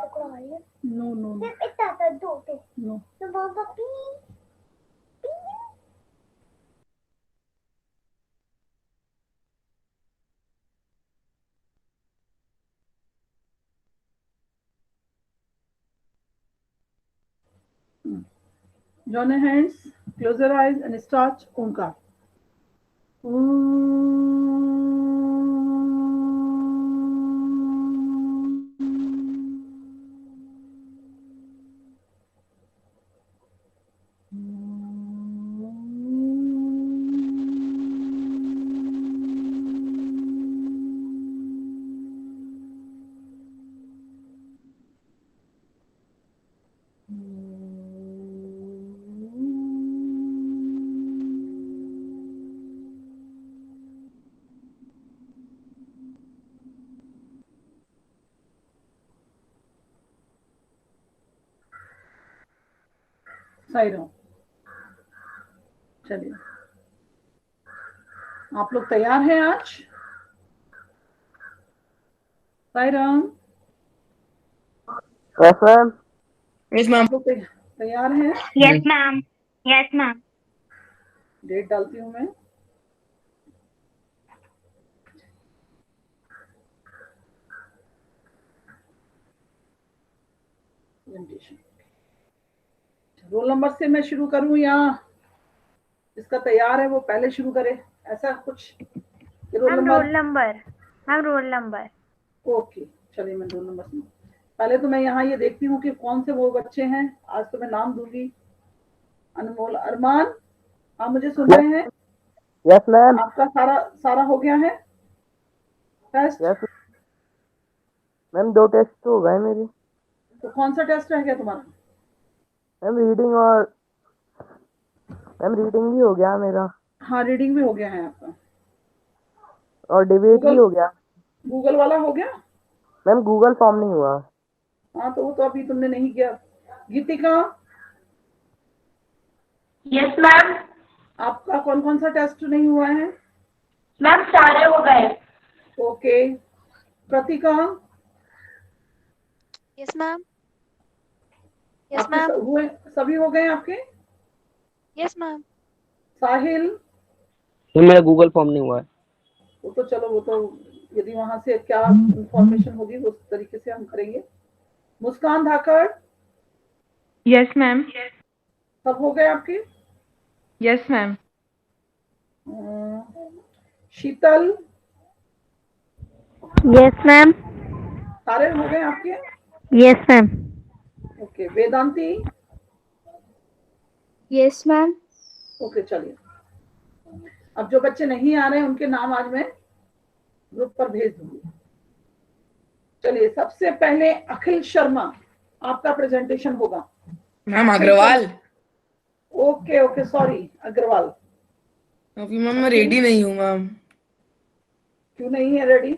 No no no. Join your hands, close your eyes and start Omkar. Side हो। चलिए, आप लोग तैयार हैं आज? Sairam. Yes ma'am. Yes ma'am. आप लोग तैयार हैं? Yes ma'am. Yes ma'am. Date डालती हूँ मैं। रोल नंबर से मैं शुरू करूं या जिसका तैयार है वो पहले शुरू करे, ऐसा कुछ? Roll number. Ma'am roll number. Okay, चलिए मैं रोल नंबर से पहले तो मैं यहाँ ये देखती हूँ कि कौन से वो बच्चे हैं। आज तो मैं नाम दूंगी। अनमोल, अरमान, आप मुझे सुन रहे हैं? Yes ma'am. आपका सारा सारा हो गया है टेस्ट? यस मैम, 2 टेस्ट तो हो गए मेरे। तो कौन सा टेस्ट रह गया तुम्हारा? मैम रीडिंग भी हो गया मेरा। हाँ, रीडिंग भी हो गया है आपका। और डिबेट भी हो गया। गूगल वाला हो गया? मैम गूगल फॉर्म नहीं हुआ। हाँ, तो वो तो अभी तुमने नहीं किया। गीतिका, यस मैम। आपका कौन कौन सा टेस्ट नहीं हुआ है? मैम सारे हो गए। ओके। प्रतिका, यस मैम। यस आपके मैम। हुए? सभी हो गए आपके? Yes ma'am. साहिल, मेरा गूगल फॉर्म नहीं हुआ है। वो तो चलो, वो तो यदि वहां से क्या इंफॉर्मेशन होगी उस तरीके से हम करेंगे। Muskan Dhakad, yes ma'am. सब हो गए आपके? Yes ma'am. Sheetal, yes ma'am. सारे हो गए आपके? Yes ma'am. Okay. Vedanti, yes ma'am. Okay. चलिए, अब जो बच्चे नहीं आ रहे हैं उनके नाम आज मैं ग्रुप पर भेज दूंगी। चलिए, सबसे पहले अखिल शर्मा, आपका प्रेजेंटेशन होगा। Ma'am Agarwal. Okay okay, sorry, Agarwal. अभी मैम मैं रेडी नहीं हूँ मैम। क्यों नहीं है रेडी?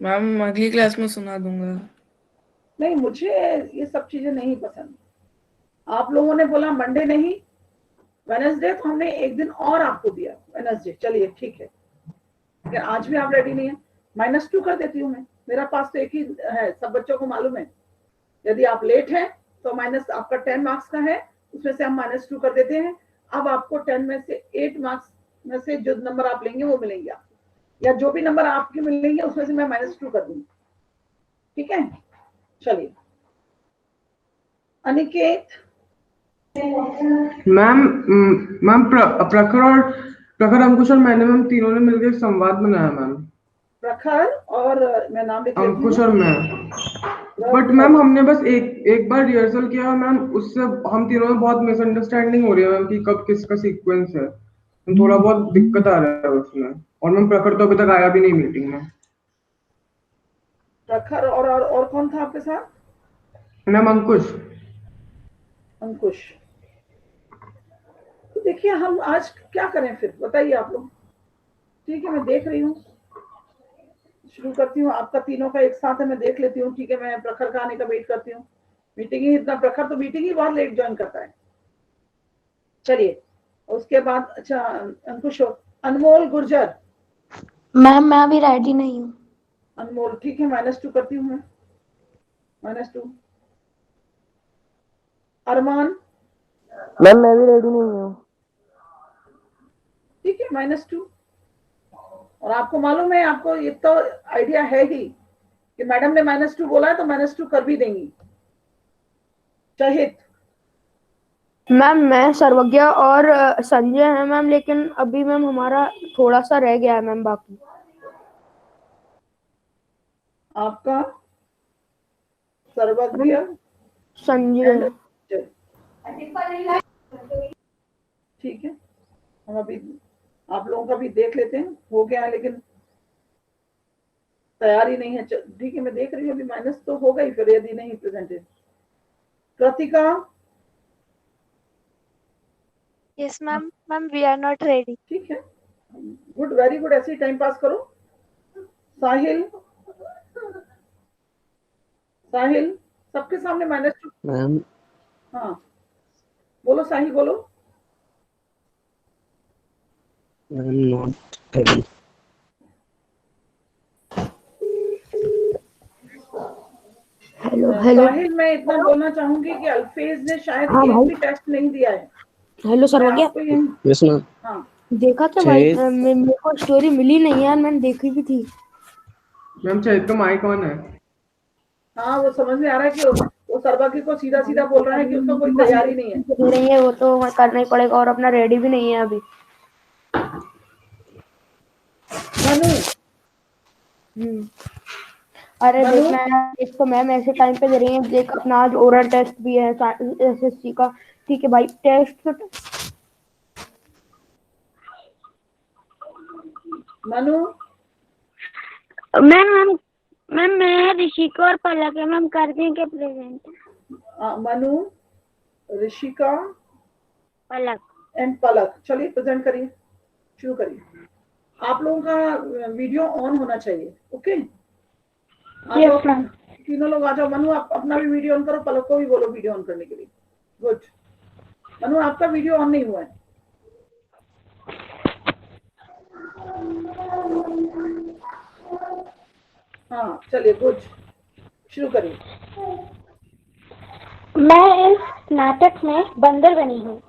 मैम अगली क्लास में सुना दूंगा। नहीं, मुझे ये सब चीजें नहीं पसंद। आप लोगों ने बोला मंडे नहीं, वेडनेसडे, तो हमने एक दिन और आपको दिया, वेडनेसडे। चलिए ठीक है, लेकिन आज भी आप रेडी नहीं है। -2 कर देती हूँ मैं, मेरा पास तो एक ही है, सब बच्चों को मालूम है। यदि आप लेट हैं तो माइनस, आपका 10 मार्क्स का है, उसमें से हम -2 कर देते हैं। अब आपको 10 में से 8 मार्क्स में से जो नंबर आप लेंगे वो मिलेंगे आपको, या जो भी नंबर आपके मिलेंगे उसमें से मैं -2 कर दूंगी। ठीक है, चलिए। अनिकेत, मैम मैम प्रखर अंकुश और मैंने मैम तीनों ने मिलकर एक संवाद बनाया मैम। प्रखर और मैं नाम लिख लेती अंकुश हूँ। और मैं। बट मैम हमने बस एक बार रिहर्सल किया मैम, उससे हम तीनों में बहुत मिसअंडरस्टैंडिंग हो रही है मैम कि कब किसका सीक्वेंस है। थोड़ा बहुत दिक्कत आ रहा है उसमें। और मैम प्रखर तो अभी तक आया भी नहीं मीटिंग में। प्रखर और कौन था आपके साथ? मैम अंकुश। अंकुश। तो देखिए, हम आज क्या करें फिर, बताइए आप लोग। ठीक है, मैं देख रही हूँ, शुरू करती हूँ। आपका तीनों का एक साथ है, मैं देख लेती हूँ। ठीक है, मैं प्रखर का आने का वेट करती हूँ। मीटिंग ही इतना, प्रखर तो मीटिंग ही बहुत लेट ज्वाइन करता है। चलिए, उसके बाद अच्छा अंकुश, अनमोल गुर्जर। मैम मैं अभी रेडी नहीं हूँ। अनमोल, ठीक है, -2 करती हूँ मैं। -2। अरमान, मैम मैं भी रेडी नहीं हूँ। ठीक है, -2। और आपको मालूम है, आपको ये तो आइडिया है ही कि मैडम ने -2 बोला है तो -2 कर भी देंगी। शहीद, मैम मैं सर्वज्ञ और संजय है मैम, लेकिन अभी मैम हमारा थोड़ा सा रह गया है मैम बाकी। आपका सर्वज्ञ संजय। ठीक है, हम अभी आप लोगों का भी देख लेते हैं, हो गया है लेकिन तैयारी नहीं है। ठीक है, मैं देख रही हूँ अभी माइनस तो होगा ही फिर यदि नहीं presented. Kritika, Yes, ma'am. Ma'am, we are not ready. ठीक है, गुड, वेरी गुड, ऐसे ही टाइम पास करो। साहिल, साहिल सबके सामने -2। मैम हाँ बोलो साहिल, बोलो। Ma'am not ready. Hello hello. Sahil, मैं इतना बोलना चाहूंगी कि अल्फेज ने शायद हाँ एक भाई। भी टेस्ट नहीं दिया है। हेलो मैं सर्वज्ञ। आपको ये, यस मैम। हाँ देखा क्या भाई? छेद। मेरे को स्टोरी मिली नहीं यार, मैंने देखी भी थी। मैम शायद का माइक ऑन है। हाँ, वो समझ में आ रहा है कि वो सर्वज्ञ को सीधा सीधा बोल रहा है कि उसका कोई तैयारी नहीं है। दे रही है वो तो करना ही पड़ेगा, और अपना रेडी भी नहीं है अभी। मनु, अरे मनु? देखना है, एक तो मैम ऐसे टाइम पे दे रही है, देख अपना आज ओरल टेस्ट भी है एसएससी का। ठीक है भाई, टेस्ट तो मनु, मैम मैं ऋषिका और पलक है मैम, कर देंगे प्रेजेंट। मनु, ऋषिका पलक एंड पलक, चलिए प्रेजेंट करिए, शुरू करिए। आप लोगों का वीडियो ऑन होना चाहिए, ओके? आ जाओ, यस मैम। तीनों लोग आ जाओ। मनु, आप अपना भी वीडियो ऑन करो, पलक को भी बोलो वीडियो ऑन करने के लिए। गुड। मनु, आपका वीडियो ऑन नहीं हुआ है। हाँ चलिए, गुड, शुरू करिए। मैं इस नाटक में बंदर बनी हूँ।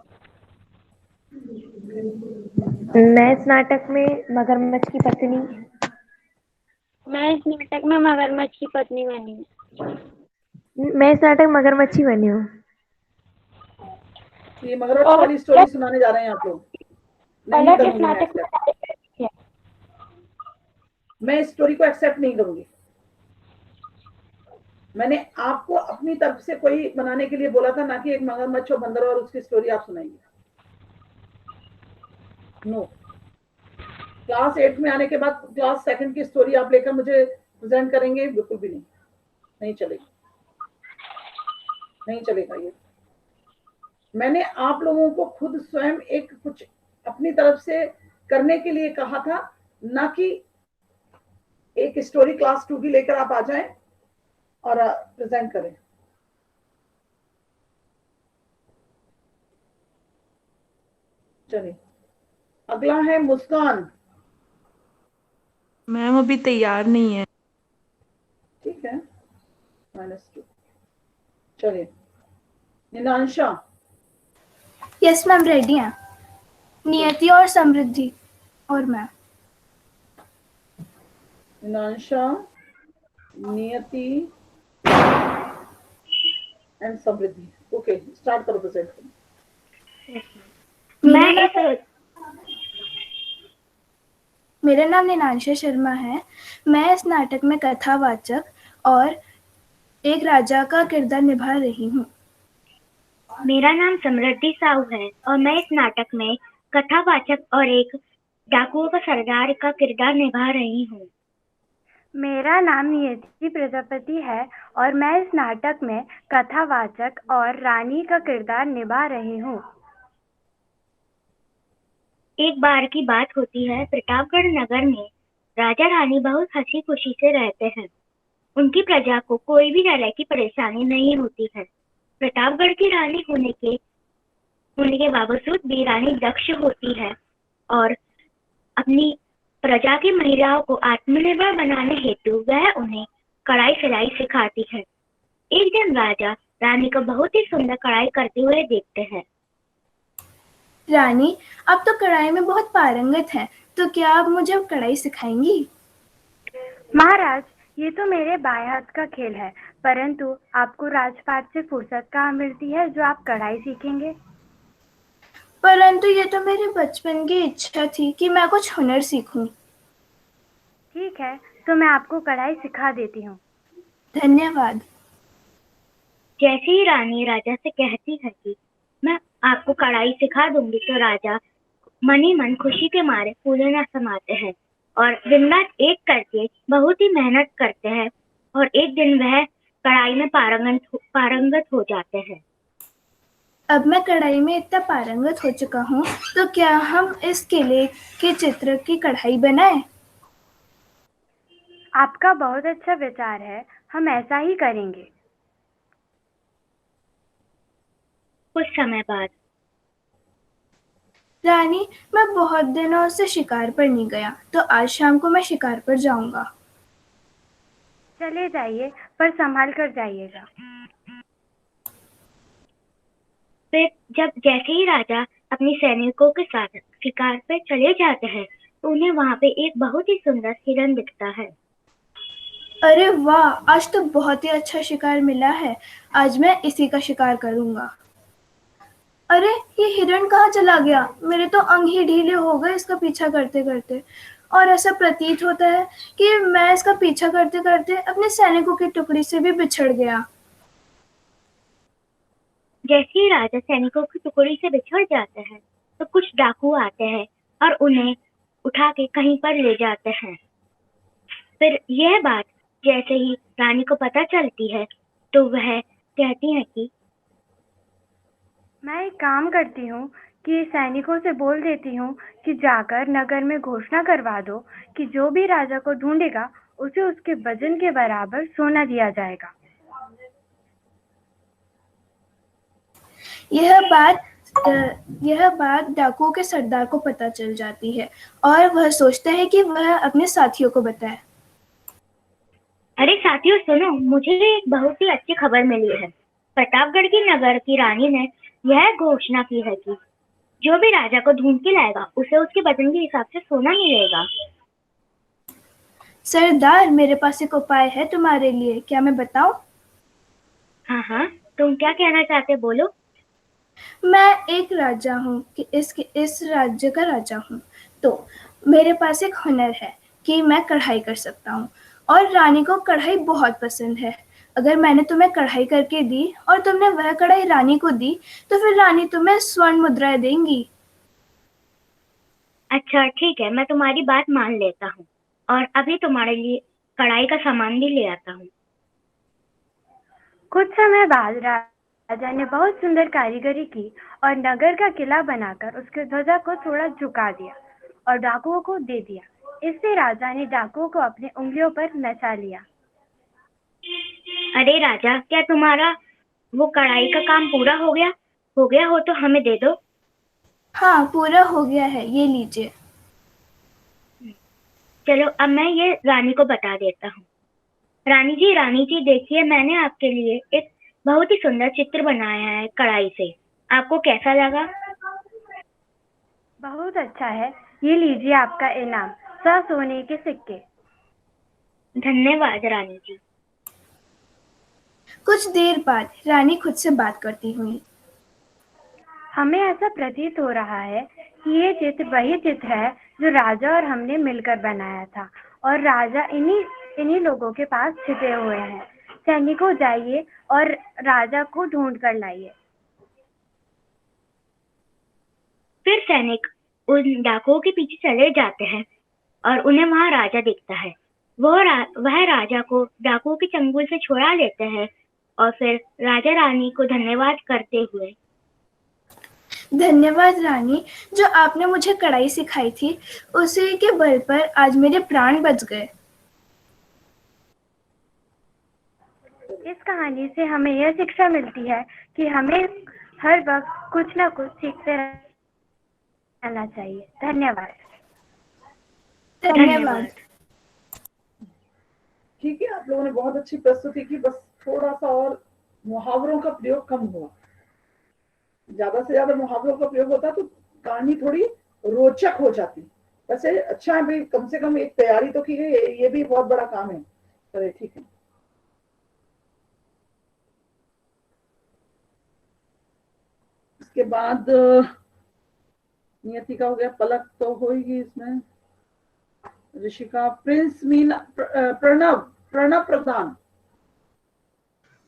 मैं इस नाटक में मगरमच्छ की पत्नी। मैं इस नाटक में मगरमच्छ की पत्नी बनी हूँ। मैं इस नाटक मगरमच्छी बनी हूँ। ये मगरमच्छ वाली स्टोरी सुनाने जा रहे हैं आप लोग? नहीं पलक इस करूंगी मैं नाटक में accept। मैं इस स्टोरी को एक्सेप्ट नहीं करूंगी। मैंने आपको अपनी तरफ से कोई बनाने के लिए बोला था, ना कि एक मगरमच्छ और बंदर और उसकी स्टोरी आप सुनाएंगे। नो। क्लास 8 में आने के बाद क्लास 2 की स्टोरी आप लेकर मुझे प्रेजेंट करेंगे? बिल्कुल भी नहीं, नहीं चलेगा, नहीं चलेगा ये। मैंने आप लोगों को खुद स्वयं एक कुछ अपनी तरफ से करने के लिए कहा था, ना कि एक स्टोरी क्लास 2 की लेकर आप आ जाएं और प्रेजेंट करें। चलिए, अगला है मुस्कान। मैम अभी तैयार नहीं है। ठीक है, -2। चलिए, निनांशा। यस मैम, रेडी हैं। नियति और समृद्धि और मैं। निनांशा, नियति एंड समृद्धि। ओके, स्टार्ट करो प्रेजेंट। मेरा नाम निनांशा शर्मा है। मैं इस नाटक में कथावाचक और एक राजा का किरदार निभा रही हूँ। मेरा नाम समृद्धि साहू है और मैं इस नाटक में कथावाचक और एक डाकुओं का सरदार का किरदार निभा रही हूँ। मेरा नाम नियति प्रजापति है और मैं इस नाटक में कथावाचक और रानी का किरदार निभा रही हूँ। एक बार की बात होती है, प्रतापगढ़ नगर में राजा रानी बहुत हंसी खुशी से रहते हैं। उनकी प्रजा को कोई भी तरह की परेशानी नहीं होती है। प्रतापगढ़ की रानी होने के बावजूद भी रानी दक्ष होती है और अपनी प्रजा की महिलाओं को आत्मनिर्भर बनाने हेतु वह उन्हें कढ़ाई सिलाई सिखाती है। एक दिन राजा रानी को बहुत ही सुंदर कढ़ाई करते हुए देखते हैं। रानी, आप तो कढ़ाई में बहुत पारंगत हैं, तो क्या आप मुझे अब कढ़ाई सिखाएंगी? महाराज, ये तो मेरे बाएं हाथ का खेल है, परंतु आपको राजपाट से फुर्सत कहाँ मिलती है जो आप कढ़ाई सीखेंगे? परंतु ये तो मेरे बचपन की इच्छा थी कि मैं कुछ हुनर सीखूं। ठीक है, तो मैं आपको कढ़ाई सिखा देती हूँ। धन्यवाद। जैसे ही रानी राजा से कहती है कि मैं आपको कढ़ाई सिखा दूंगी, तो राजा मन ही मन खुशी के मारे फूले न समाते हैं और दिन रात एक करके बहुत ही मेहनत करते हैं और एक दिन वह कढ़ाई में पारंगत हो जाते हैं। अब मैं कढ़ाई में इतना पारंगत हो चुका हूँ, तो क्या हम इस किले के चित्र की कढ़ाई बनाएं? आपका बहुत अच्छा विचार है, हम ऐसा ही करेंगे। कुछ समय बाद रानी, मैं बहुत दिनों से शिकार पर नहीं गया, तो आज शाम को मैं शिकार पर जाऊंगा। चले जाइए, पर संभाल कर जाइएगा। फिर जैसे ही राजा अपने सैनिकों के साथ शिकार पर चले जाते हैं, तो उन्हें वहां पे एक बहुत ही सुंदर हिरन दिखता है। अरे वाह, आज तो बहुत ही अच्छा शिकार मिला है। आज मैं इसी का शिकार करूंगा। अरे, ये हिरण कहाँ चला गया? मेरे तो अंग ही ढीले हो गए इसका पीछा करते करते, और ऐसा प्रतीत होता है कि मैं इसका पीछा करते करते अपने सैनिकों की टुकड़ी से भी बिछड़ गया। जैसे ही राजा सैनिकों की टुकड़ी से बिछड़ जाते हैं, तो कुछ डाकू आते हैं और उन्हें उठा के कहीं पर ले जाते हैं। फिर यह बात जैसे ही रानी को पता चलती है, तो वह कहती है कि मैं एक काम करती हूँ कि सैनिकों से बोल देती हूँ कि जाकर नगर में घोषणा करवा दो कि जो भी राजा को ढूंढेगा उसे उसके वजन के बराबर सोना दिया जाएगा। यह बात डाकुओं के सरदार को पता चल जाती है और वह सोचता है कि वह अपने साथियों को बताए। अरे साथियों सुनो, मुझे एक बहुत ही अच्छी खबर मिली है। प्रतापगढ़ की नगर की रानी ने यह घोषणा की है कि जो भी राजा को ढूंढ के लाएगा उसे उसके वजन के हिसाब से सोना मिलेगा। सरदार, मेरे पास एक उपाय है तुम्हारे लिए, क्या मैं बताऊं? हाँ हाँ, तुम क्या कहना चाहते बोलो। मैं एक राजा हूँ कि इस राज्य का राजा हूँ, तो मेरे पास एक हुनर है कि मैं कढ़ाई कर सकता हूँ, और रानी को कढ़ाई बहुत पसंद है। अगर मैंने तुम्हें कढ़ाई करके दी और तुमने वह कढ़ाई रानी को दी, तो फिर रानी तुम्हें स्वर्ण मुद्राएं देंगी। अच्छा ठीक है, मैं तुम्हारी बात मान लेता हूँ और अभी तुम्हारे लिए कढ़ाई का सामान भी ले आता हूँ। कुछ समय बाद राजा ने बहुत सुंदर कारीगरी की और नगर का किला बनाकर उसके ध्वजा को थोड़ा झुका दिया और डाकुओं को दे दिया। इससे राजा ने डाकुओं को अपनी उंगलियों पर नचा लिया। अरे राजा, क्या तुम्हारा वो कढ़ाई का काम पूरा हो गया? हो गया हो तो हमें दे दो। हाँ, पूरा हो गया है, ये लीजिए। चलो अब मैं ये रानी को बता देता हूँ। रानी जी देखिए, मैंने आपके लिए एक बहुत ही सुंदर चित्र बनाया है कढ़ाई से। आपको कैसा लगा? बहुत अच्छा है, ये लीजिए आपका इनाम, 100 सोने के सिक्के। धन्यवाद रानी जी। कुछ देर बाद रानी खुद से बात करती हुई, हमें ऐसा प्रतीत हो रहा है कि ये चित्र वही चित्र है जो राजा और हमने मिलकर बनाया था, और राजा इन्हीं लोगों के पास छिपे हुए हैं। सैनिकों, जाइए और राजा को ढूंढ कर लाइए। फिर सैनिक उन डाकुओं के पीछे चले जाते हैं और उन्हें वहां राजा दिखता है। वह राजा को डाकुओं के चंगुल से छुड़ा लेते हैं और फिर राजा रानी को धन्यवाद करते हुए, धन्यवाद रानी, जो आपने मुझे कढ़ाई सिखाई थी, उसी के बल पर आज मेरे प्राण बच गए। इस कहानी से हमें यह शिक्षा मिलती है कि हमें हर वक्त कुछ न कुछ सीखते रहना चाहिए। धन्यवाद। धन्यवाद। ठीक है, आप लोगों ने बहुत अच्छी प्रस्तुति की। बस थोड़ा सा और मुहावरों का प्रयोग कम हुआ। ज्यादा से ज्यादा मुहावरों का प्रयोग होता तो कहानी थोड़ी रोचक हो जाती। वैसे अच्छा है भाई, कम से कम एक तैयारी तो की है, ये भी बहुत बड़ा काम है। चलिए ठीक है। इसके बाद नियति का हो गया, पलक तो होगी इसमें, ऋषिका, प्रिंस, मीना, प्रणव, प्रणव प्रधान।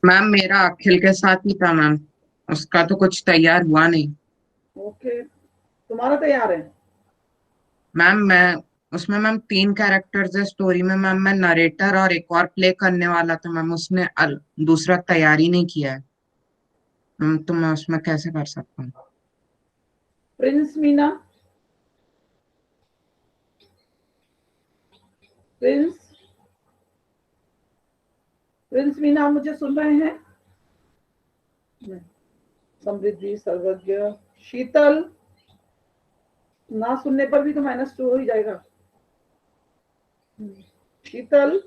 मैम मेरा अखिल के साथ ही था मैम, उसका तो कुछ तैयार हुआ नहीं। ओके, तुम्हारा तैयार है? मैम मैं उसमें मैम 3 कैरेक्टर्स है स्टोरी में मैम, मैं नरेटर और एक और प्ले करने वाला था मैम, उसने दूसरा तैयारी नहीं किया है मैम, तो मैं उसमें कैसे कर सकता हूँ? Prince, Meena, Prince, Prince, Meena, आप मुझे सुन रहे हैं? समृद्धि, सर्वज्ञ, शीतल, ना सुनने पर भी तो -2 हो ही जाएगा। शीतल,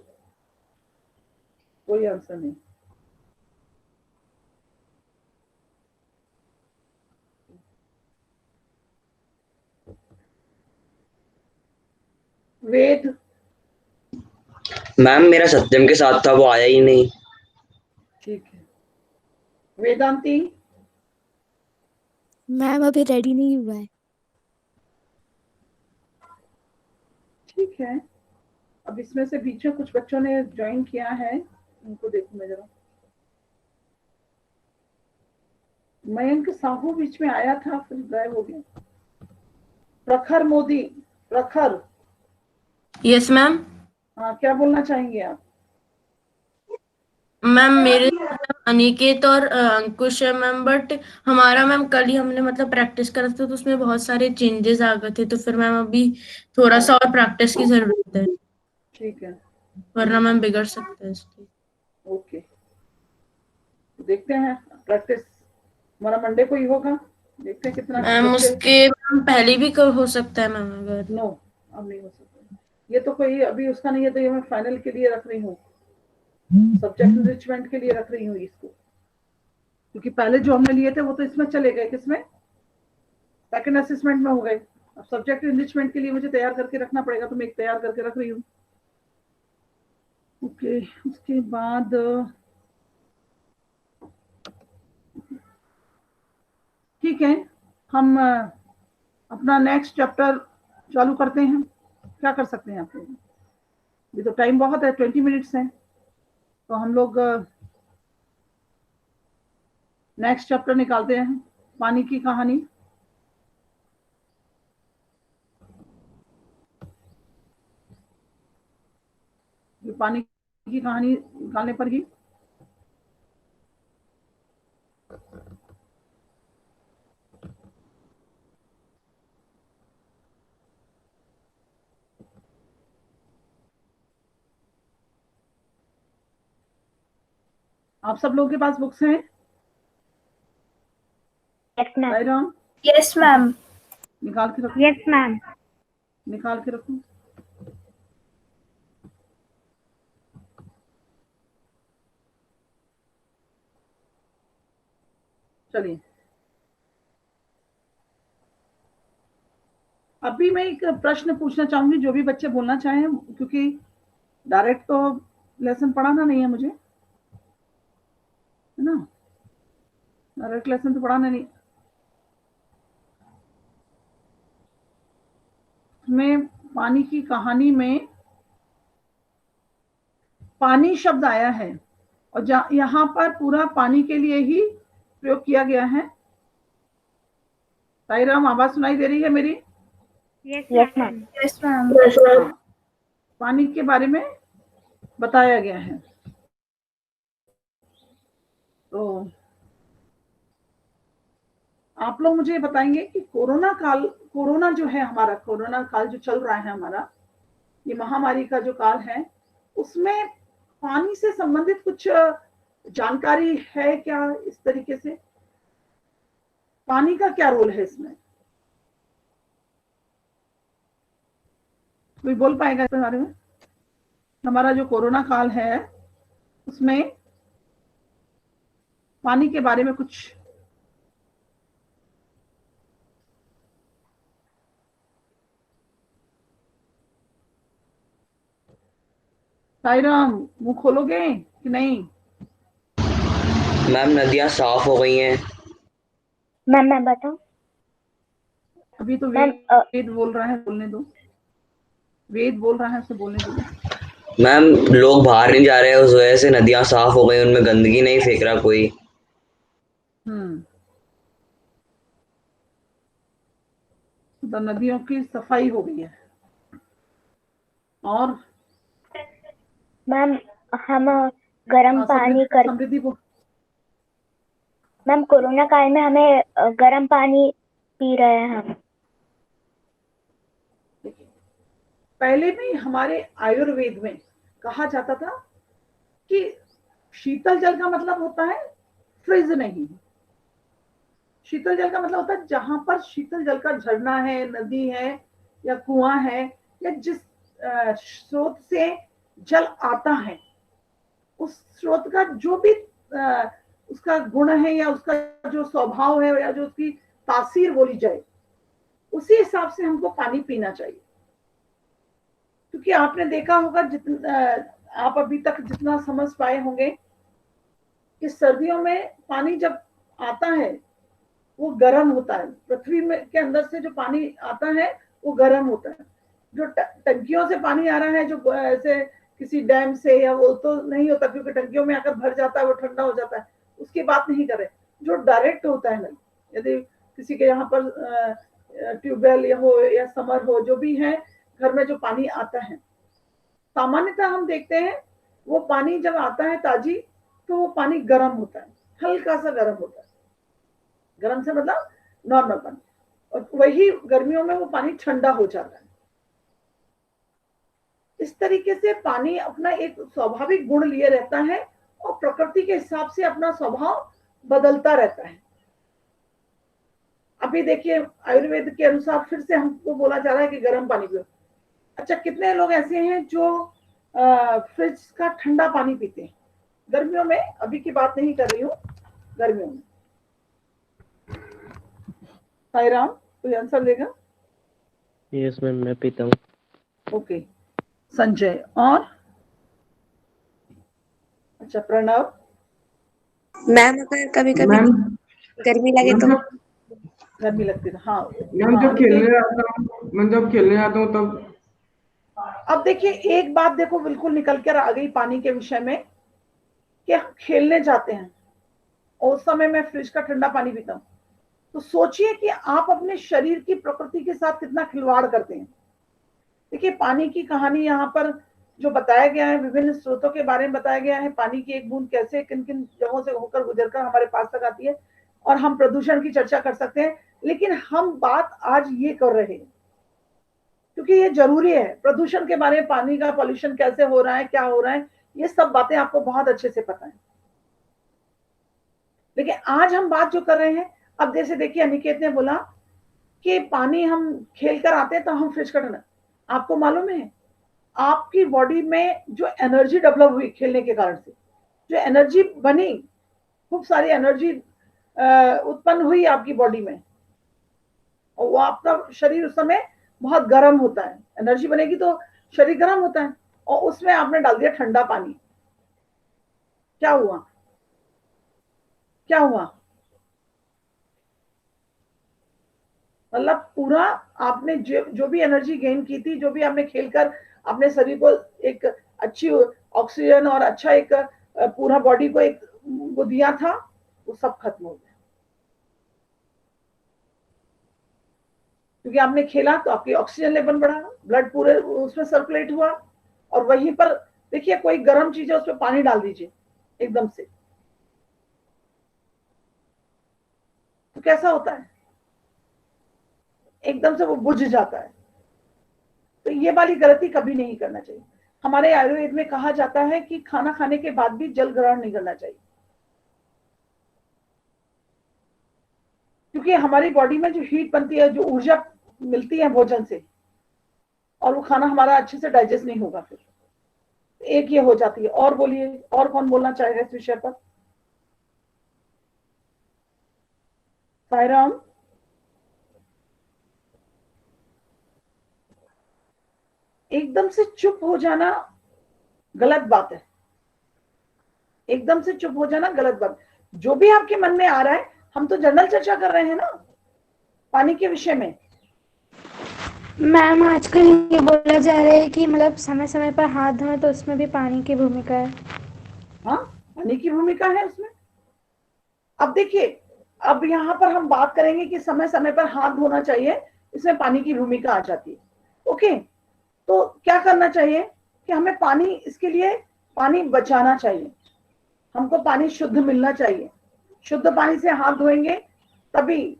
कोई आंसर नहीं। वेद, मैम मेरा सत्यम के साथ था, वो आया ही नहीं। ठीक है। वेदांती, मैम अभी रेडी नहीं हुआ है। ठीक है। अब इसमें से बीच में कुछ बच्चों ने ज्वाइन किया है, उनको देखूं मैं जरा। मयंक साहू बीच में आया था, फिर गायब हो गया। प्रखर मोदी, प्रखर, यस मैम। हाँ, क्या बोलना चाहेंगे आप? मैम मेरे मतलब अनिकेत और अंकुश है मैम, बट हमारा मैम कल ही हमने मतलब प्रैक्टिस करा था, तो उसमें बहुत सारे चेंजेस आ गए थे, तो फिर मैम अभी थोड़ा सा और प्रैक्टिस की जरूरत है, ठीक है, वरना मैम बिगड़ सकते हैं इसलिए। ओके, देखते हैं प्रैक्टिस हमारा मंडे को ही होगा, देखते हैं कितना मैम बच्चे। उसके मैम पहले भी हो सकता है मैम, अगर नो, अब नहीं हो सकता, ये तो कोई अभी उसका नहीं है, तो ये मैं फाइनल के लिए रख रही हूँ, सब्जेक्ट एनरिचमेंट के लिए रख रही हूँ इसको, क्योंकि पहले जो हमने लिए थे वो तो इसमें चले गए, किसमें, सेकंड असेसमेंट में हो गए। अब सब्जेक्ट एनरिचमेंट के लिए मुझे तैयार करके रखना पड़ेगा, तो मैं एक तैयार करके रख रही हूँ। ओके, उसके बाद ठीक है, हम अपना नेक्स्ट चैप्टर चालू करते हैं। क्या कर सकते हैं आप लोग? अभी तो टाइम बहुत है, 20 मिनट्स है, तो हम लोग नेक्स्ट चैप्टर निकालते हैं, पानी की कहानी। पानी की कहानी निकालने पर ही आप सब लोगों के पास बुक्स हैं? Yes ma'am. Yes ma'am. निकाल के रखो। Yes ma'am. निकाल के रखो। चलिए, अभी मैं एक प्रश्न पूछना चाहूंगी, जो भी बच्चे बोलना चाहें, क्योंकि डायरेक्ट तो लेसन पढ़ाना नहीं है मुझे, है ना, डायरेक्ट लेसन तो पढ़ाना नहीं। में पानी की कहानी में पानी शब्द आया है, और यहाँ पर पूरा पानी के लिए ही प्रयोग किया गया है। साईराम, आवाज सुनाई दे रही है मेरी? Yes ma'am. Yes ma'am. पानी के बारे में बताया गया है। तो आप लोग मुझे बताएंगे कि कोरोना जो है हमारा, कोरोना काल जो चल रहा है हमारा, ये महामारी का जो काल है, उसमें पानी से संबंधित कुछ जानकारी है क्या? इस तरीके से पानी का क्या रोल है इसमें? कोई बोल पाएगा इसके बारे में? हमारा जो कोरोना काल है उसमें पानी के बारे में कुछ? साईराम, मुंह खोलोगे कि नहीं? मैम नदियाँ साफ हो गई हैं। मैम मैं बताऊं? अभी तो मैम वेद बोल रहा है, बोलने दो। वेद बोल रहा है, उसे बोलने दो। मैम लोग बाहर नहीं जा रहे हैं, उस वजह से नदियाँ साफ हो गई, उनमें गंदगी नहीं फेंक रहा कोई। तो नदियों की सफाई हो गई है। और मैम हम गर्म पानी कर समृद्धि को मैम कोरोना काल में हमें गर्म पानी पी रहे हैं हम। पहले भी हमारे आयुर्वेद में कहा जाता था कि शीतल जल का मतलब होता है फ्रिज नहीं। शीतल जल का मतलब होता है जहां पर शीतल जल का झरना है, नदी है या कुआं है या जिस स्रोत से जल आता है, उस स्रोत का जो भी उसका गुण है या उसका जो स्वभाव है या जो उसकी तासीर बोली जाए, उसी हिसाब से हमको पानी पीना चाहिए। क्योंकि आपने देखा होगा, जितना आप अभी तक जितना समझ पाए होंगे कि सर्दियों में पानी जब आता है वो गर्म होता है। पृथ्वी में के अंदर से जो पानी आता है वो गर्म होता है। जो टंकियों से पानी आ रहा है, जो ऐसे किसी डैम से, या वो तो नहीं होता क्योंकि टंकियों में आकर भर जाता है, वो ठंडा हो जाता है, उसकी बात नहीं कर रहे। जो डायरेक्ट होता है नल, यदि किसी के यहाँ पर ट्यूबवेल या हो या समर हो, जो भी है, घर में जो पानी आता है, सामान्यतः हम देखते हैं वो पानी जब आता है ताजी, तो वो पानी गर्म होता है, हल्का सा गर्म होता है। गर्म से मतलब नॉर्मल पानी। और वही गर्मियों में वो पानी ठंडा हो जाता है। इस तरीके से पानी अपना एक स्वाभाविक गुण लिए रहता है और प्रकृति के हिसाब से अपना स्वभाव बदलता रहता है। अभी देखिए, आयुर्वेद के अनुसार फिर से हमको बोला जा रहा है कि गर्म पानी पियो। अच्छा, कितने लोग ऐसे हैं जो फ्रिज का ठंडा पानी पीते हैं गर्मियों में? अभी की बात नहीं कर रही हूँ, गर्मियों में। साईराम, कोई आंसर देगा? यस मैम, मैं पीता हूँ। ओके, संजय। और अच्छा, प्रणव। मैम अगर कभी कभी गर्मी लगे तो? गर्मी लगती है, हाँ। मैम जब खेलने आता हूँ तब। अब देखिए, एक बात देखो बिल्कुल निकल कर आ गई पानी के विषय में, कि हम खेलने जाते हैं और उस समय मैं फ्रिज का ठंडा पानी पीता हूँ। तो सोचिए कि आप अपने शरीर की प्रकृति के साथ कितना खिलवाड़ करते हैं। देखिए, पानी की कहानी यहाँ पर जो बताया गया है, विभिन्न स्रोतों के बारे में बताया गया है, पानी की एक बूंद कैसे किन किन जगहों से होकर गुजरकर हमारे पास तक आती है। और हम प्रदूषण की चर्चा कर सकते हैं, लेकिन हम बात आज ये कर रहे हैं क्योंकि ये जरूरी है। प्रदूषण के बारे में, पानी का पॉल्यूशन कैसे हो रहा है, क्या हो रहा है, ये सब बातें आपको बहुत अच्छे से पता है। लेकिन आज हम बात जो कर रहे हैं, अब जैसे देखिए, अनिकेत ने बोला कि पानी हम खेल कर आते हैं तो हम फ्रिज का ठंडा। आपको मालूम है, आपकी बॉडी में जो एनर्जी डेवलप हुई खेलने के कारण से, जो एनर्जी बनी, खूब सारी एनर्जी उत्पन्न हुई आपकी बॉडी में, और वो आपका शरीर उस समय बहुत गर्म होता है। एनर्जी बनेगी तो शरीर गर्म होता है, और उसमें आपने डाल दिया ठंडा पानी। क्या हुआ? क्या हुआ? मतलब पूरा आपने जो भी एनर्जी गेन की थी, जो भी आपने खेलकर अपने शरीर को एक अच्छी ऑक्सीजन और अच्छा एक पूरा बॉडी को एक वो दिया था, वो सब खत्म हो गया। क्योंकि आपने खेला तो आपकी ऑक्सीजन लेवल बढ़ा, ब्लड पूरे उसमें सर्कुलेट हुआ, और वहीं पर देखिए, कोई गर्म चीज है उसमें पानी डाल दीजिए एकदम से, तो कैसा होता है? एकदम से वो बुझ जाता है। तो ये वाली गलती कभी नहीं करना चाहिए। हमारे आयुर्वेद में कहा जाता है कि खाना खाने के बाद भी जल ग्रहण नहीं करना चाहिए, क्योंकि हमारी बॉडी में जो हीट बनती है, जो ऊर्जा मिलती है भोजन से, और वो खाना हमारा अच्छे से डाइजेस्ट नहीं होगा। फिर एक ये हो जाती है। और बोलिए, और कौन बोलना चाहेगा इस विषय पर? सायराम, एकदम से चुप हो जाना गलत बात है। एकदम से चुप हो जाना गलत बात। जो भी आपके मन में आ रहा है, हम तो जनरल चर्चा कर रहे हैं ना पानी के विषय में। मैम आजकल ये बोला जा रहा है कि मतलब समय समय पर हाथ धोएं, तो उसमें भी पानी की भूमिका है। हाँ, पानी की भूमिका है उसमें। अब देखिए, अब यहाँ पर हम बात करेंगे कि समय समय पर हाथ धोना चाहिए, इसमें पानी की भूमिका आ जाती है। ओके, तो क्या करना चाहिए कि हमें पानी, इसके लिए पानी बचाना चाहिए। हमको पानी शुद्ध मिलना चाहिए। शुद्ध पानी से हाथ धोएंगे तभी।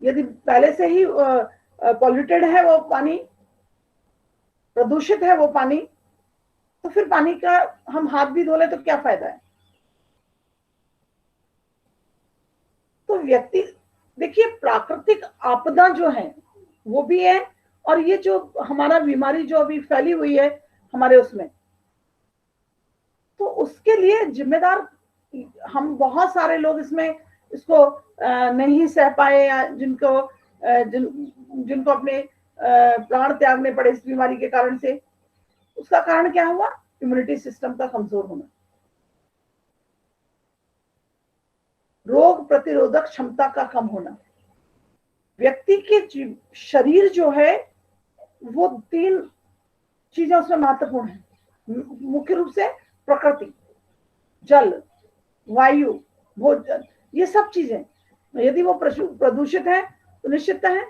यदि पहले से ही पॉल्यूटेड है वो पानी, प्रदूषित है वो पानी, तो फिर पानी का हम हाथ भी धो ले तो क्या फायदा है। तो व्यक्ति, देखिए प्राकृतिक आपदा जो है वो भी है, और ये जो हमारा बीमारी जो अभी फैली हुई है हमारे उसमें, तो उसके लिए जिम्मेदार हम बहुत सारे लोग इसमें इसको नहीं सह पाए, या जिनको अपने प्राण त्यागने पड़े इस बीमारी के कारण से। उसका कारण क्या हुआ? इम्यूनिटी सिस्टम का कमजोर होना, रोग प्रतिरोधक क्षमता का कम होना। व्यक्ति के शरीर जो है वो 3 चीजें उसमें महत्वपूर्ण है, मुख्य रूप से प्रकृति, जल, वायु, भोजन, ये सब चीजें यदि वो प्रदूषित है तो निश्चितता है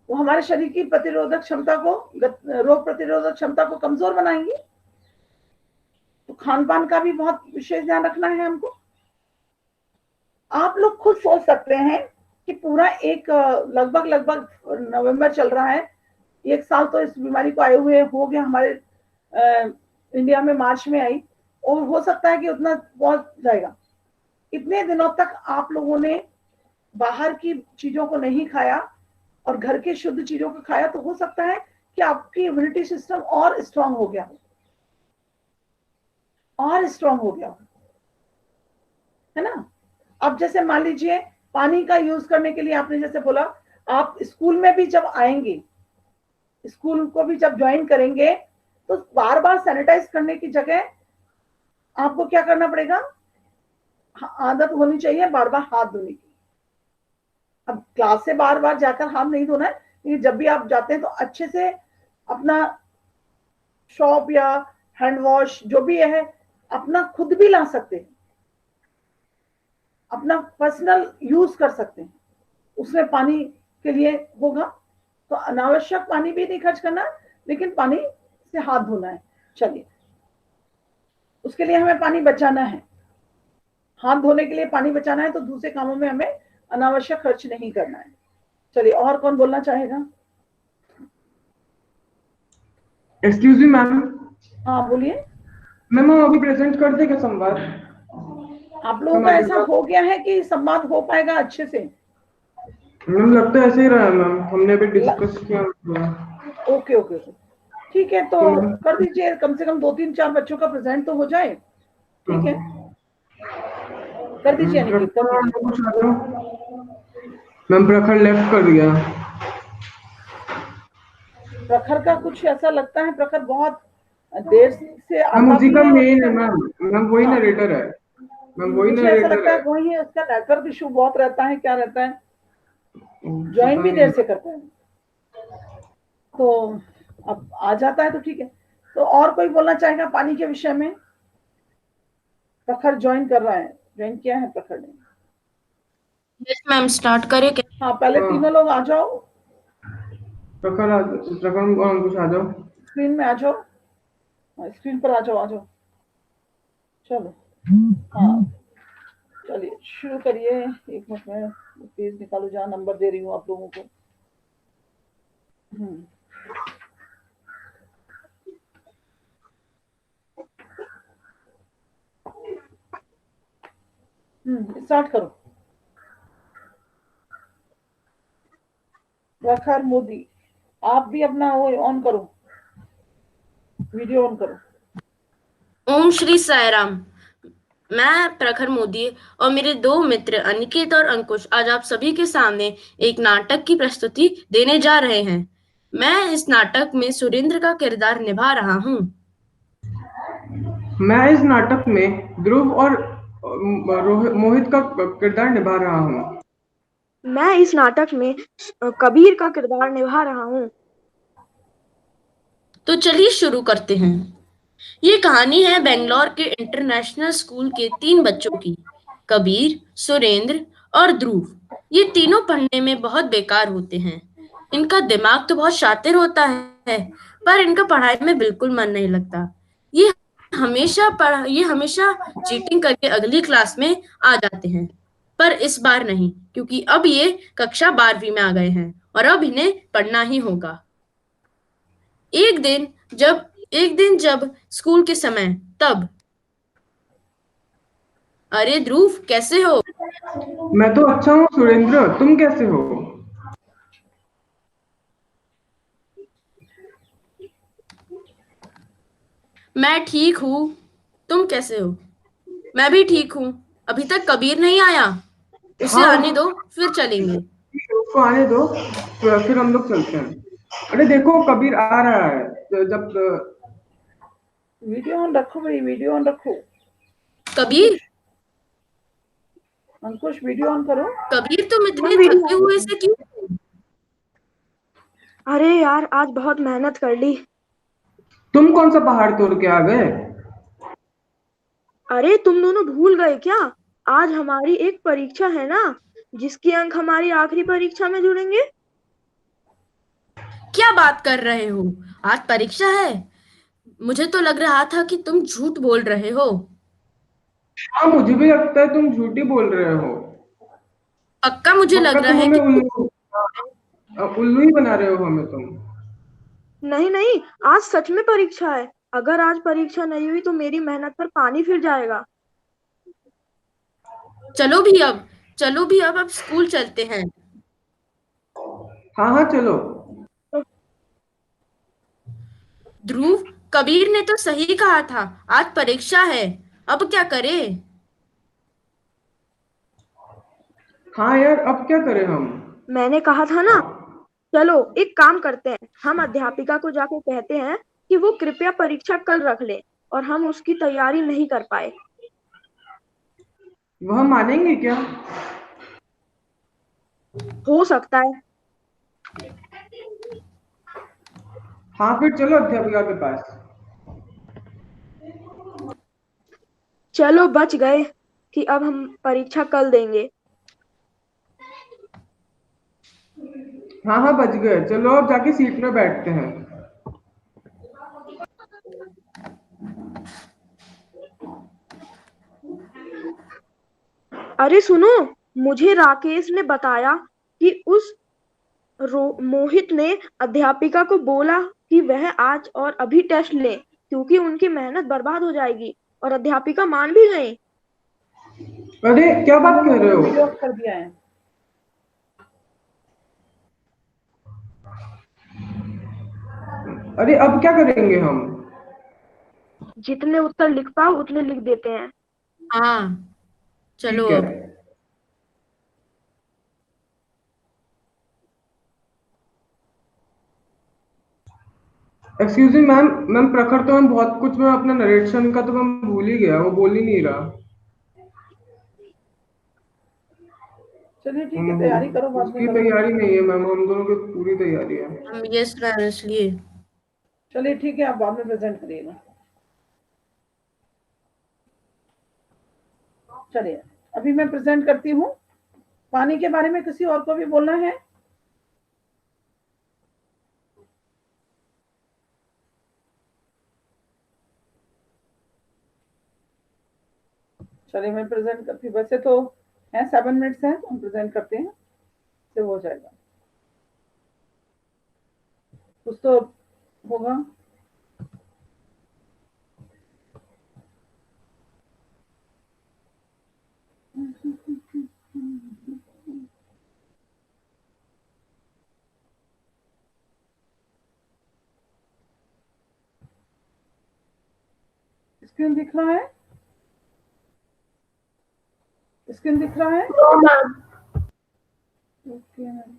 वो हमारे शरीर की प्रतिरोधक क्षमता को, रोग प्रतिरोधक क्षमता को कमजोर बनाएंगी। तो खान पान का भी बहुत विशेष ध्यान रखना है हमको। आप लोग खुद सोच सकते हैं कि पूरा एक लगभग नवंबर चल रहा है, 1 साल तो इस बीमारी को आए हुए हो गया। हमारे इंडिया में मार्च में आई, और हो सकता है कि उतना पहुंच जाएगा। इतने दिनों तक आप लोगों ने बाहर की चीजों को नहीं खाया और घर के शुद्ध चीजों को खाया, तो हो सकता है कि आपकी इम्यूनिटी सिस्टम और स्ट्रांग हो गया हो, और स्ट्रांग हो गया हो, है ना। अब जैसे मान लीजिए पानी का यूज करने के लिए आपने जैसे बोला, आप स्कूल में भी जब आएंगे, स्कूल को भी जब ज्वाइन करेंगे, तो बार बार सैनिटाइज करने की जगह आपको क्या करना पड़ेगा? आदत होनी चाहिए बार बार हाथ धोने की। अब क्लास से बार बार जाकर हाथ नहीं धोना है, लेकिन जब भी आप जाते हैं तो अच्छे से अपना शॉप या हैंड वॉश जो भी है अपना खुद भी ला सकते हैं, अपना पर्सनल यूज कर सकते हैं, उसमें पानी के लिए होगा। तो अनावश्यक पानी भी नहीं खर्च करना, लेकिन पानी से हाथ धोना है। चलिए, उसके लिए हमें पानी बचाना है। हाथ धोने के लिए पानी बचाना है, तो दूसरे कामों में हमें अनावश्यक खर्च नहीं करना है। चलिए, और कौन बोलना चाहेगा? Excuse me ma'am. हाँ बोलिए। मैम हम अभी प्रेजेंट कर दें क्या संवाद? आप लोगों का ऐसा हो गया है कि संवाद हो पाएगा अच्छे से? मैम लगता है ऐसे ही रहा है मैम, हमने अभी डिस्कस किया। ओके ओके ओके, ठीक है, तो कर दीजिए। कम से कम 2-3-4 बच्चों का प्रेजेंट तो हो जाए। ठीक है, कर दीजिए। मैम प्रखर लेफ्ट कर दिया। प्रखर का कुछ ऐसा लगता है, प्रखर बहुत देर से मैम आता उसी भी का है। मेन है मैम वही नरेटर है। मैम वही मुझे ऐसा नरेटर लगता है है। वही है, उसका नेटवर्क इशू बहुत रहता है। क्या रहता है? ज्वाइन भी देर से करता है, तो अब आ जाता है तो ठीक है। तो और कोई बोलना चाहेगा पानी के विषय में? प्रखर ज्वाइन कर रहा है, ज्वाइन किया है प्रखर ने। यस मैम, स्टार्ट करें क्या? हाँ, पहले तीनों लोग आ जाओ, प्रखर कुछ आ जाओ, स्क्रीन में आ जाओ, स्क्रीन पर आ जाओ, आ जाओ। चलो, हाँ चलिए शुरू करिए। 1 मिनट में पेज निकालो जहाँ नंबर दे रही हूँ आप लोगों को। स्टार्ट करो। प्रखर मोदी, आप भी अपना वो ऑन करो, वीडियो ऑन करो। ओम श्री साईराम। मैं प्रखर मोदी और मेरे दो मित्र अनिकेत और अंकुश आज आप सभी के सामने एक नाटक की प्रस्तुति देने जा रहे हैं। मैं इस नाटक में सुरेंद्र का किरदार निभा रहा हूँ। मैं इस नाटक में ध्रुव और मोहित का किरदार निभा रहा हूँ। मैं इस नाटक में कबीर का किरदार निभा रहा हूँ। तो चलिए शुरू करते हैं। ये कहानी है बेंगलोर के इंटरनेशनल स्कूल के 3 बच्चों की, कबीर, सुरेंद्र और ध्रुव। ये तीनों पढ़ने में बहुत बेकार होते हैं। इनका दिमाग तो बहुत शातिर होता है, पर इनका पढ़ाई में बिल्कुल मन नहीं लगता। ये हमेशा चीटिंग करके अगली क्लास में आ जाते हैं। पर इस बार नहीं, क्योंकि अब ये कक्षा 12वीं में आ गए हैं और अब इन्हें पढ़ना ही होगा। एक दिन जब स्कूल के समय तब अरे ध्रुव, कैसे हो? मैं तो अच्छा हूँ सुरेंद्र, तुम कैसे हो? मैं ठीक हूँ। तुम कैसे हो? मैं भी ठीक हूँ। अभी तक कबीर नहीं आया। उसे हाँ, आने दो, फिर चलेंगे। उसको आने दो, फिर हम लोग चलते हैं। अरे देखो कबीर आ रहा है। जब वीडियो ऑन रखो भाई, वीडियो ऑन रखो। कबीर, अंकुश वीडियो ऑन करो। कबीर, तुम इतने थके हुए से क्यों? अरे यार, आज बहुत मेहनत कर ली। तुम कौन सा पहाड़ तोड़ के आ गए? अरे तुम दोनों भूल गए क्या? आज हमारी एक परीक्षा है ना, जिसके अंक हमारी आखिरी परीक्षा में जुड़ेंगे। क्या बात कर रहे हो? आज परीक्षा है? मुझे तो लग रहा था कि तुम झूठ बोल रहे हो। हाँ, मुझे भी लगता है तुम झूठी बोल रहे हो। पक्का मुझे लग पक्का रहा तुम है हमें कि उल्लू ही बना रहे हो हमें तुम। नहीं नहीं, आज सच में परीक्षा है। अगर आज परीक्षा नहीं हुई तो मेरी मेहनत पर पानी फिर जाएगा। चलो भी अब स्कूल चलते हैं। हाँ हाँ चलो। ध्रुव, कबीर ने तो सही कहा था, आज परीक्षा है। अब क्या करें? हाँ यार, अब क्या करें हम? मैंने कहा था ना। चलो एक काम करते हैं, हम अध्यापिका को जाके कहते हैं कि वो कृपया परीक्षा कल रख ले, और हम उसकी तैयारी नहीं कर पाए। वह मानेंगे क्या? हो सकता है। हाँ फिर चलो अध्यापिका के पास। चलो बच गए कि अब हम परीक्षा कल देंगे। हाँ हाँ बच गए, चलो अब जाके सीट में बैठते हैं। अरे सुनो, मुझे राकेश ने बताया कि उस मोहित ने अध्यापिका को बोला कि वह आज और अभी टेस्ट ले, क्योंकि उनकी मेहनत बर्बाद हो जाएगी, और अध्यापिका मान भी गई। अरे क्या बात कर रहे हो? वीडियो ऑफ कर दिया है। अरे अब क्या करेंगे हम? जितने उत्तर लिख पाओ उतने लिख देते हैं। हाँ, चलो ठीक है। अब। एक्सक्यूज मी मैम, मैम प्रखर तो मैम बहुत कुछ, मैं अपना नरेशन का तो मैं भूल ही गया, वो बोल ही नहीं रहा। चलिए ठीक है, तैयारी करो, बाद में उसकी करो। तैयारी नहीं है मैम, हम दोनों की पूरी तैयारी है। यस मैम, इसलिए। चलिए ठीक है, आप बाद में प्रेजेंट करिएगा। चलिए अभी मैं प्रेजेंट करती हूँ। पानी के बारे में किसी और को भी बोलना है? चलिए मैं प्रेजेंट करती हूँ। वैसे तो है 7 मिनट्स हैं, तो हम प्रेजेंट करते हैं, से हो जाएगा। कुछ तो होगा। स्क्रीन दिख रहा है? स्क्रीन दिख रहा है? No ma'am. Okay ma'am.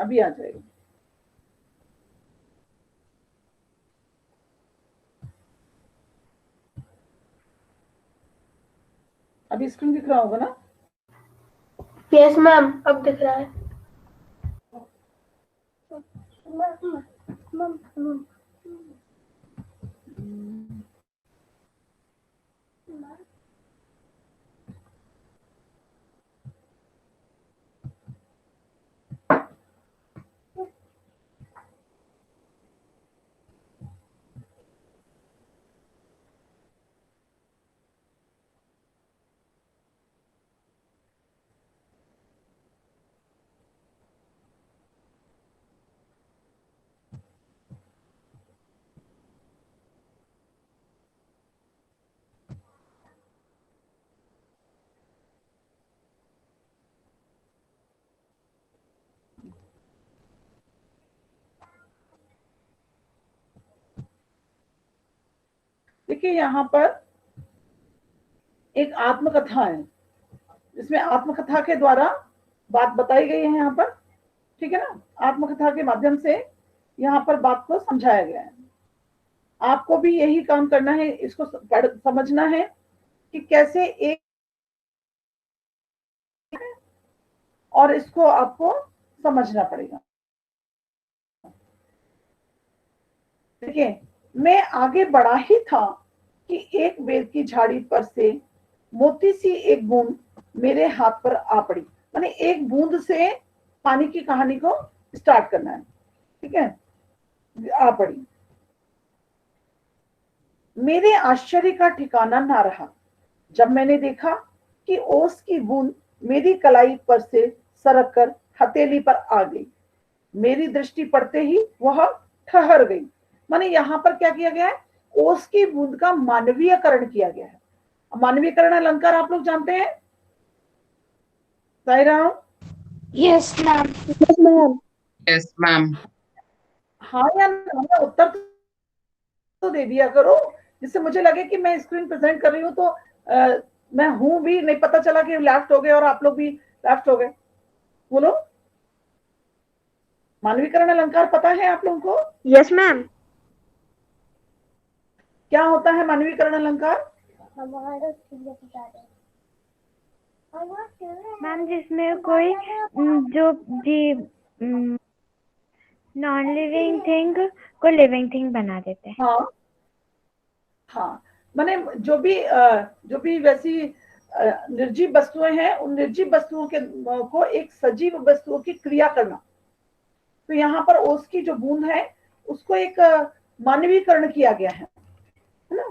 अभी आ जाएगा। अभी स्क्रीन दिख रहा होगा ना? यस मैम, अब दिख रहा है। देखिए यहाँ पर एक आत्मकथा है, जिसमें आत्मकथा के द्वारा बात बताई गई है यहाँ पर, ठीक है ना? आत्मकथा के माध्यम से यहाँ पर बात को समझाया गया है। आपको भी यही काम करना है, इसको समझना है कि कैसे एक, और इसको आपको समझना पड़ेगा। देखिए, मैं आगे बढ़ा ही था कि एक बेल की झाड़ी पर से मोती सी एक बूंद मेरे हाथ पर आ पड़ी। माने एक बूंद से पानी की कहानी को स्टार्ट करना है, ठीक है? आ पड़ी। मेरे आश्चर्य का ठिकाना ना रहा जब मैंने देखा कि ओस की बूंद मेरी कलाई पर से सरक कर हथेली पर आ गई। मेरी दृष्टि पड़ते ही वह ठहर गई। माने यहाँ पर क्या किया गया है? ओस की बूंद का मानवीयकरण किया गया है। मानवीयकरण अलंकार आप लोग जानते हैं? Sairam? Yes ma'am. Yes ma'am. Yes ma'am. हाँ या ना, उत्तर तो दे दिया करो, जिससे मुझे लगे कि मैं स्क्रीन प्रेजेंट कर रही हूँ तो मैं हूं भी, नहीं पता चला कि लेफ्ट हो गए और आप लोग भी लेफ्ट हो गए। बोलो, मानवीकरण अलंकार पता है आप लोगों को? Yes ma'am. क्या होता है मानवीकरण अलंकार? मैम, जिसमें कोई जो जी नॉन लिविंग थिंग को लिविंग थिंग बना देते हैं। हाँ हाँ, माने जो भी वैसी निर्जीव वस्तुएं हैं, उन निर्जीव वस्तुओं के को एक सजीव वस्तुओं की क्रिया करना। तो यहाँ पर ओस की जो बूंद है उसको एक मानवीकरण किया गया है ना?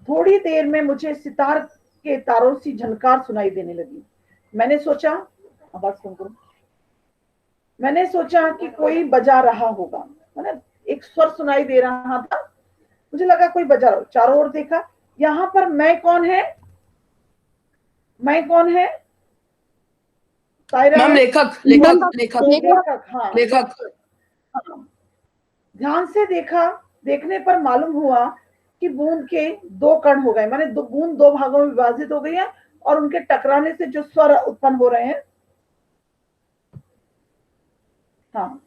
थोड़ी देर में मुझे सितार के तारों सी झनकार सुनाई देने लगी। मैंने सोचा, आवाज सुन करो, मैंने सोचा कि कोई बजा रहा होगा, मतलब एक स्वर सुनाई दे रहा था, मुझे लगा कोई बजा रहा। चारों ओर देखा, यहाँ पर मैं कौन है? मैं कौन है? मैम लेखक लेखक लेखक लेखक, हाँ लेखक। ध्यान से देखा, देखने पर मालूम हुआ कि बूंद के दो कण हो गए, माने बूंद दो भागों में विभाजित हो गई है और उनके टकराने से जो स्वर उत्पन्न हो रहे हैं, हाँ,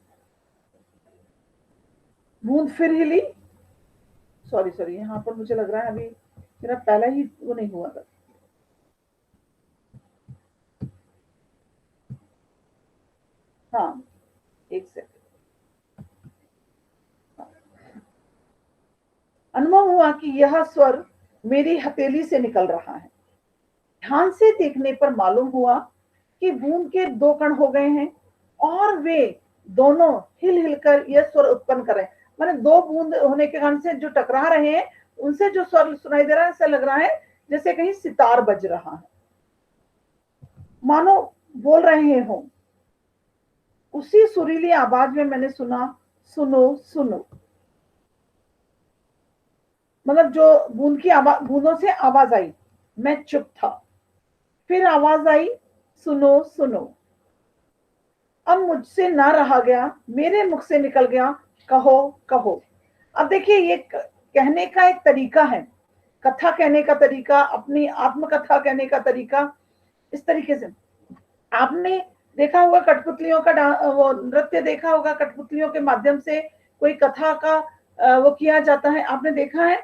बूंद फिर हिली। सॉरी, यहाँ पर मुझे लग रहा है अभी मेरा पहला ही वो नहीं हुआ था। हाँ, एक सेकंड। अनुभव हुआ कि यह स्वर मेरी हथेली से निकल रहा है। ध्यान से देखने पर मालूम हुआ कि बूंद के दो कण हो गए हैं और वे दोनों हिल हिलकर यह स्वर उत्पन्न कर रहे हैं। माने दो बूंद होने के कारण से जो टकरा रहे हैं, उनसे जो स्वर सुनाई दे रहा है, ऐसा लग रहा है जैसे कहीं सितार बज रहा है, मानो बोल रहे हो। उसी सुरीली आवाज में मैंने सुना, सुनो सुनो। मतलब जो बूंद की आवाज, बूंदों से आवाज आई, मैं चुप था। फिर आवाज आई, सुनो सुनो, अब मुझसे ना रहा गया, मेरे मुख से निकल गया, कहो कहो। अब देखिए ये कहने का एक तरीका है, कथा कहने का तरीका, अपनी आत्मकथा कहने का तरीका, इस तरीके से। आपने देखा होगा कठपुतलियों का वो नृत्य देखा होगा, कठपुतलियों के माध्यम से कोई कथा का वो किया जाता है, आपने देखा है?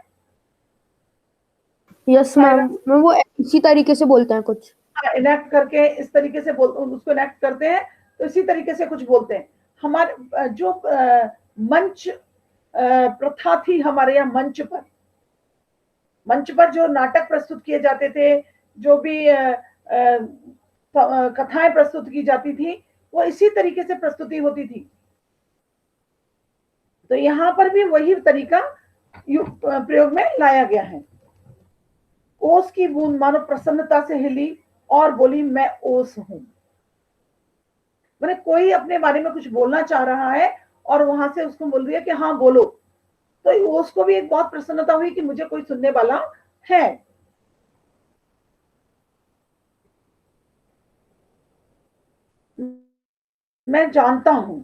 यस मैम, वो इसी तरीके से बोलते हैं कुछ, इनेक्ट करके इस तरीके से उसको इनेक्ट करते हैं, तो इसी तरीके से कुछ बोलते हैं। हमारे जो मंच प्रथा थी हमारे यहाँ, मंच पर जो नाटक प्रस्तुत किए जाते थे, जो भी कथाएं प्रस्तुत की जाती थी, वो इसी तरीके से प्रस्तुति होती थी। तो यहाँ पर भी वही तरीका प्रयोग में लाया गया है। ओस की बूंद मानो प्रसन्नता से हिली और बोली, मैं ओस हूं। मैंने कोई अपने बारे में कुछ बोलना चाह रहा है और वहां से उसको बोल दिया कि हाँ बोलो, तो ओस को भी एक बहुत प्रसन्नता हुई कि मुझे कोई सुनने वाला है। मैं जानता हूं,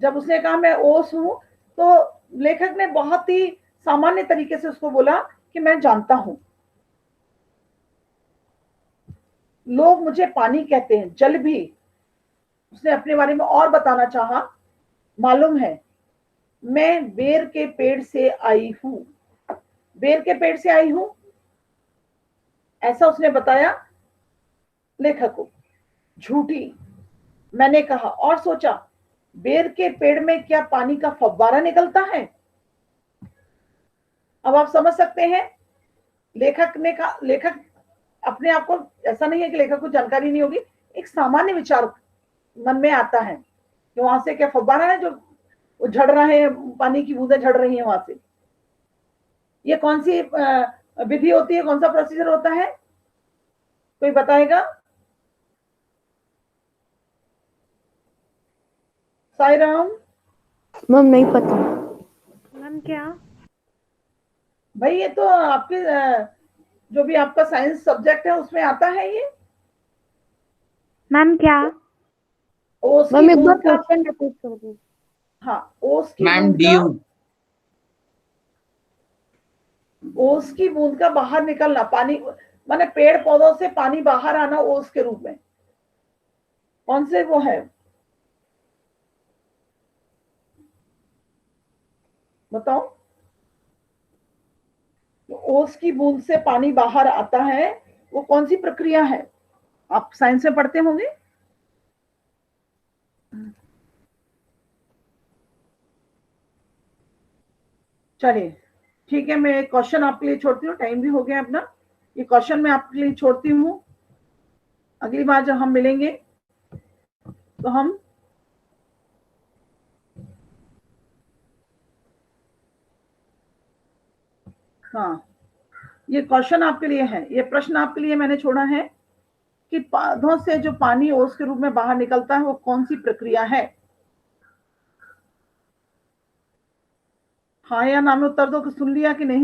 जब उसने कहा मैं ओस हूं, तो लेखक ने बहुत ही सामान्य तरीके से उसको बोला कि मैं जानता हूं। लोग मुझे पानी कहते हैं, जल भी। उसने अपने बारे में और बताना चाहा, मालूम है मैं बेर के पेड़ से आई हूं। बेर के पेड़ से आई हूं, ऐसा उसने बताया लेखक को। झूठी, मैंने कहा और सोचा, बेर के पेड़ में क्या पानी का फव्वारा निकलता है? अब आप समझ सकते हैं, लेखक ने कहा, लेखक अपने आप को, ऐसा नहीं है कि लेखक को जानकारी नहीं होगी, एक सामान्य विचार मन में आता है कि वहां से क्या फव्वारा है जो झड़ रहा है, पानी की बूंदें झड़ रही है वहां से। ये कौन सी विधि होती है, कौन सा प्रोसीजर होता है, कोई बताएगा? साई राम। मैम नहीं पता। मैम क्या? भाई ये तो आपके जो भी आपका साइंस सब्जेक्ट है उसमें आता है ये। मैम क्या? ओस मैम की एक बार बूंद का, क्वेश्चन रिपीट कर दो। हाँ, ओस की मैम बूंद ड्यू। का, ओस की बूंद का बाहर निकलना, पानी माने पेड़ पौधों से पानी बाहर आना ओस के रूप में, कौन से वो है बताओ? ओस की बूंद से पानी बाहर आता है, वो कौन सी प्रक्रिया है? आप साइंस में पढ़ते होंगे। चलिए ठीक है, मैं एक क्वेश्चन आपके लिए छोड़ती हूँ, टाइम भी हो गया अपना। ये क्वेश्चन मैं आपके लिए छोड़ती हूँ, अगली बार जब हम मिलेंगे तो हम हाँ, ये क्वेश्चन आपके लिए है, ये प्रश्न आपके लिए मैंने छोड़ा है कि पौधों से जो पानी ओस के रूप में बाहर निकलता है वो कौन सी प्रक्रिया है? हाँ या ना में उत्तर दो कि सुन लिया कि नहीं।